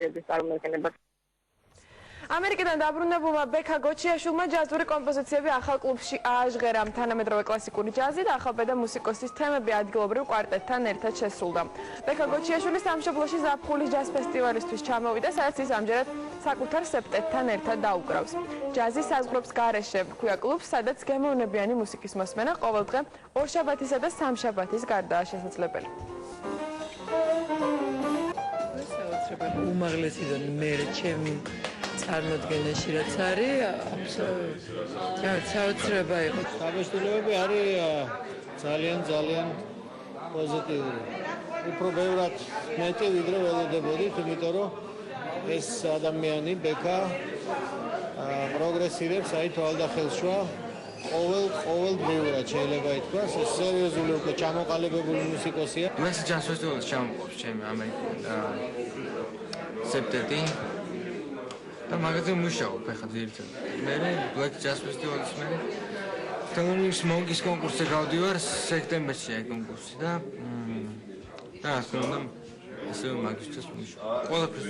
წარმოადგენება. ამერიკიდან დაბრუნებულმა ბექა გოჩიაშვილმა ჯაზური კომპოზიციები ახალ კლუბში ააჟღერა. თანამედროვე კლასიკური ჯაზი და ახალბედა მუსიკოსის თემები ადგილობრივ კვარტეტთან ერთად შესრულდა. ბექა გოჩიაშვილი სამშობლოში ზაფხულის ჯაზ ფესტივალისთვის ჩამოვიდა, სადაც ის ამჯერად საკუთარ სეპტეტთან ერთად დაუკრავს. ჯაზი საზღვრებს გარეშე ჰქვია კლუბს, სადაც გემოვნებიანი მუსიკის მოსმენა ყოველდღე ორშაბათისა და სამშაბათის გარდაა შესაძლებელი. უმაღლესიდან მე ჩემი წარმოდგენაში რაც არის საოცრება იყო. საბეჭდილებები არის ძალიან პოზიტიური. უფრო ბევრად მეტი ვიდრე ველოდებოდით, იმიტომ რომ ეს ადამიანი ბექა პროგრესირებს აი თვალდახელშვა ყოველდღიურად შეიძლება ითქვას, სერიოზული უკვე ჩამოყალიბებული მუსიკოსია. მას ჯაზ ფესტივალს ჩამოყობს ჩემი ამერიკიდან სეპტეტი და მაგაზე მუშაობ ახლა ძირითადად. მე Black Jazz Festival-ის მე თელმის მონკის კონკურსზე გავდივარ სექტემბერში აი კონკურსი და რა თქმა უნდა ესე მაგისთვის მუშაობ. ყველაფერს